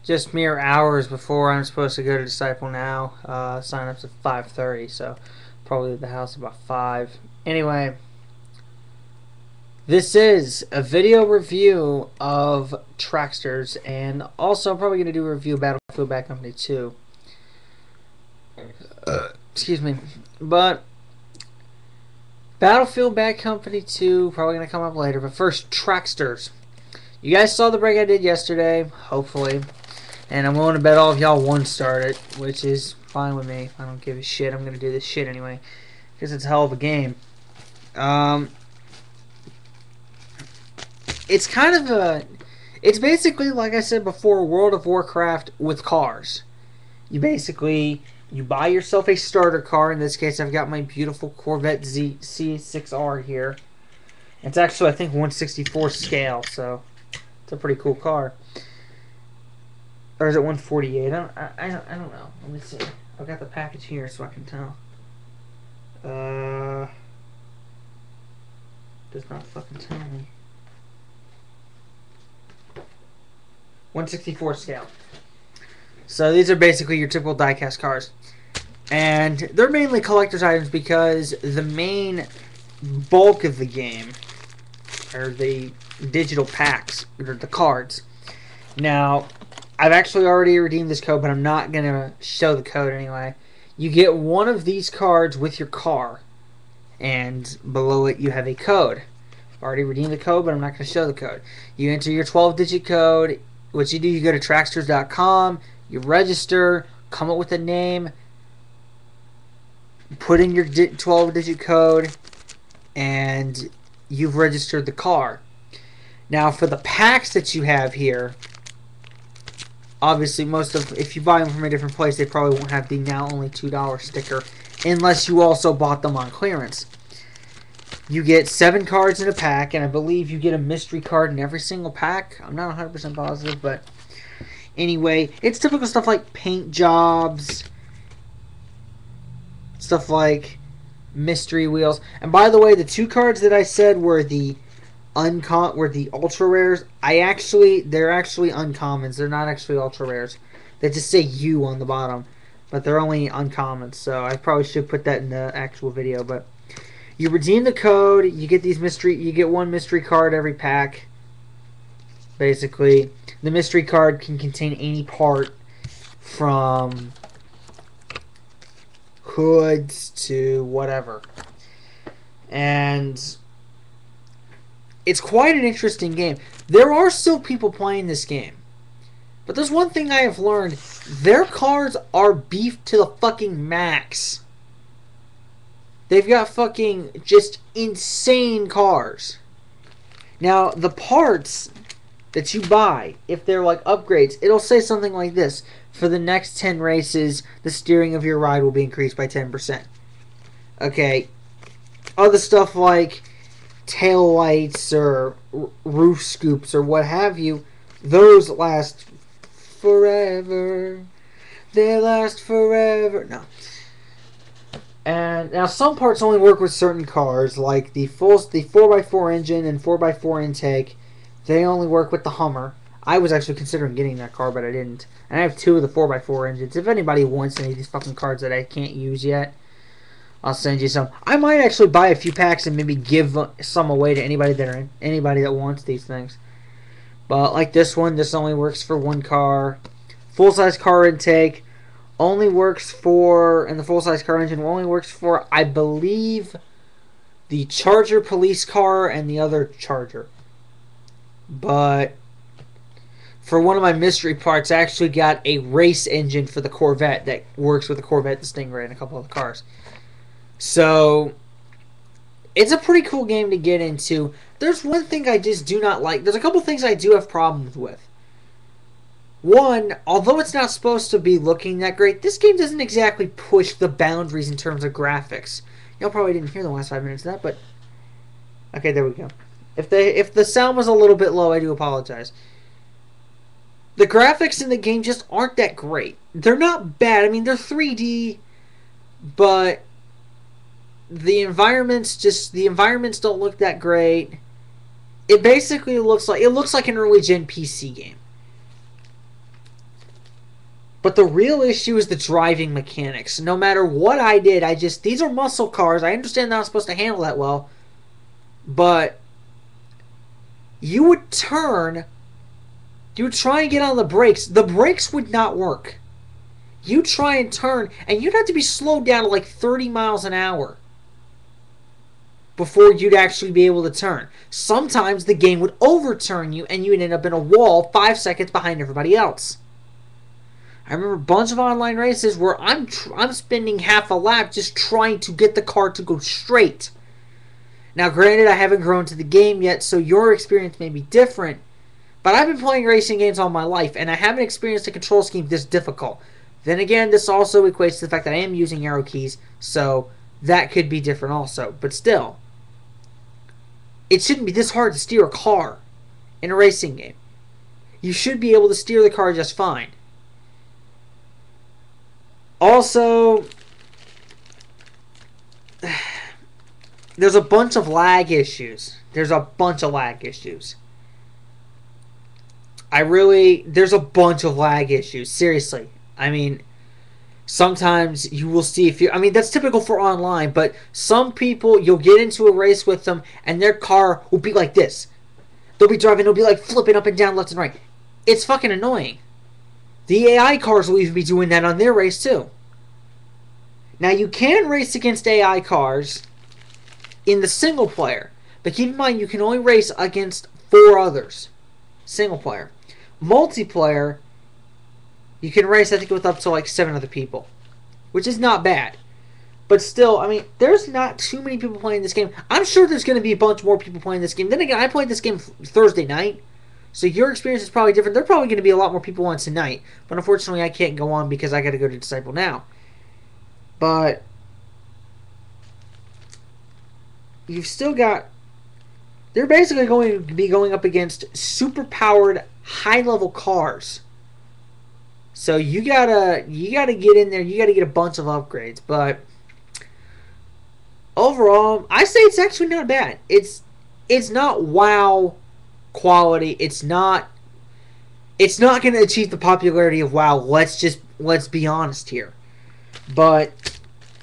just mere hours before I'm supposed to go to Disciple Now. Sign up's at 5:30, so probably leave the house about 5. Anyway, this is a video review of Tracksters, and also I'm probably going to do a review of Battlefield Bad Company 2. Excuse me. But Battlefield Bad Company 2, probably going to come up later. But first, Tracksters. You guys saw the break I did yesterday, hopefully. And I'm willing to bet all of y'all one-starred it, which is fine with me. I don't give a shit. I'm going to do this shit anyway. Because it's a hell of a game. It's kind of a... It's basically, like I said before, World of Warcraft with cars. You basically... You buy yourself a starter car. In this case, I've got my beautiful Corvette C6R here. It's actually, I think, 1/64 scale, so it's a pretty cool car. Or is it 148? I don't know. Let me see. I've got the package here so I can tell. Does not fucking tell me. 1/64 scale. So these are basically your typical diecast cars. And they're mainly collector's items because the main bulk of the game are the digital packs, or the cards. Now, I've actually already redeemed this code, but I'm not going to show the code anyway. You get one of these cards with your car, and below it you have a code. I've already redeemed the code, but I'm not going to show the code. You enter your 12-digit code. What you do, you go to Tracksters.com, you register, come up with a name, put in your 12-digit code, and you've registered the car. Now, for the packs that you have here, obviously, if you buy them from a different place, they probably won't have the now only $2 sticker, unless you also bought them on clearance. You get 7 cards in a pack, and I believe you get a mystery card in every single pack. I'm not 100% positive, but anyway, it's typical stuff like paint jobs, stuff like mystery wheels. And by the way, the 2 cards that I said were the ultra rares. They're actually uncommons. They're not actually ultra rares. They just say U on the bottom, but they're only uncommons. So I probably should put that in the actual video. But you redeem the code. You get You get 1 mystery card every pack. Basically, the mystery card can contain any part from hoods to whatever, and it's quite an interesting game. There are still people playing this game. But there's one thing I have learned. Their cars are beefed to the fucking max. They've got fucking just insane cars. Now, the parts that you buy, if they're like upgrades, it'll say something like this. For the next 10 races, the steering of your ride will be increased by 10%. Okay. Other stuff like tail lights or roof scoops or what have you, those last forever. They last forever. No. And now some parts only work with certain cars, like the 4x4 engine and 4x4 intake. They only work with the Hummer. I was actually considering getting that car, but I didn't. And I have 2 of the 4x4 engines. If anybody wants any of these fucking cards that I can't use yet, I'll send you some. I might actually buy a few packs and maybe give some away to anybody that wants these things. But like this one, this only works for 1 car. Full-size car intake only works for, and the full-size car engine only works for, I believe, the Charger police car and the other Charger. But for one of my mystery parts, I actually got a race engine for the Corvette that works with the Corvette, the Stingray, and a couple other cars. So, it's a pretty cool game to get into. There's one thing I just do not like. There's a couple things I do have problems with. One, although it's not supposed to be looking that great, this game doesn't exactly push the boundaries in terms of graphics. Y'all probably didn't hear the last 5 minutes of that, but okay, there we go. If the sound was a little bit low, I do apologize. The graphics in the game just aren't that great. They're not bad. I mean, they're 3D, but the environments don't look that great. It basically looks like an early gen PC game. But the real issue is the driving mechanics. No matter what I did, these are muscle cars. I understand they're not supposed to handle that well. But you would turn, you would try and get on the brakes. The brakes would not work. You try and turn, and you'd have to be slowed down to like 30 miles an hour before you'd actually be able to turn. Sometimes the game would overturn you, and you would end up in a wall 5 seconds behind everybody else. I remember a bunch of online races where I'm spending half a lap just trying to get the car to go straight. Now, granted, I haven't grown to the game yet, so your experience may be different. But I've been playing racing games all my life, and I haven't experienced a control scheme this difficult. Then again, this also equates to the fact that I am using arrow keys, so that could be different also. But still, it shouldn't be this hard to steer a car in a racing game. You should be able to steer the car just fine. Also, there's a bunch of lag issues. There's a bunch of lag issues. There's a bunch of lag issues. Seriously. I mean, sometimes you will see that's typical for online, but some people, you'll get into a race with them, and their car will be like this. They'll be driving, they'll be like flipping up and down, left and right. It's fucking annoying. The AI cars will even be doing that on their race too. Now, you can race against AI cars in the single player, but keep in mind you can only race against 4 others. Single player. Multiplayer, you can race, I think, with up to like 7 other people, which is not bad. But still, there's not too many people playing this game. I'm sure there's going to be a bunch more people playing this game. Then again, I played this game Thursday night, so your experience is probably different. There are probably going to be a lot more people on tonight, but unfortunately I can't go on because I got to go to Disciple now. But you've still got... They're basically going to be going up against super-powered, high-level cars. So you gotta get in there. You gotta get a bunch of upgrades. But overall, I say it's actually not bad. It's not WoW quality. It's not going to achieve the popularity of WoW. Let's be honest here. But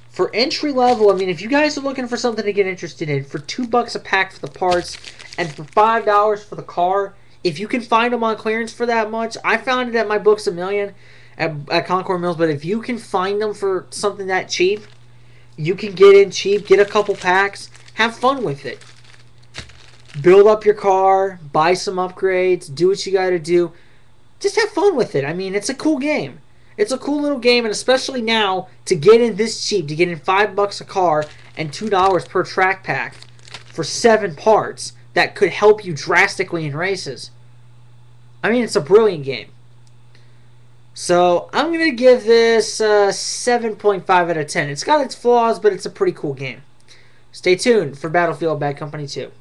for entry level, if you guys are looking for something to get interested in, for $2 a pack for the parts and for $5 for the car, if you can find them on clearance for that much, I found it at my Books A Million at Concord Mills. But if you can find them for something that cheap, you can get in cheap, get a couple packs, have fun with it. Build up your car, buy some upgrades, do what you got to do. Just have fun with it. It's a cool game. It's a cool little game, and especially now, to get in this cheap, to get in $5 a car and $2 per track pack for 7 parts, that could help you drastically in races. It's a brilliant game. So, I'm going to give this 7.5 out of 10. It's got its flaws, but it's a pretty cool game. Stay tuned for Battlefield Bad Company 2.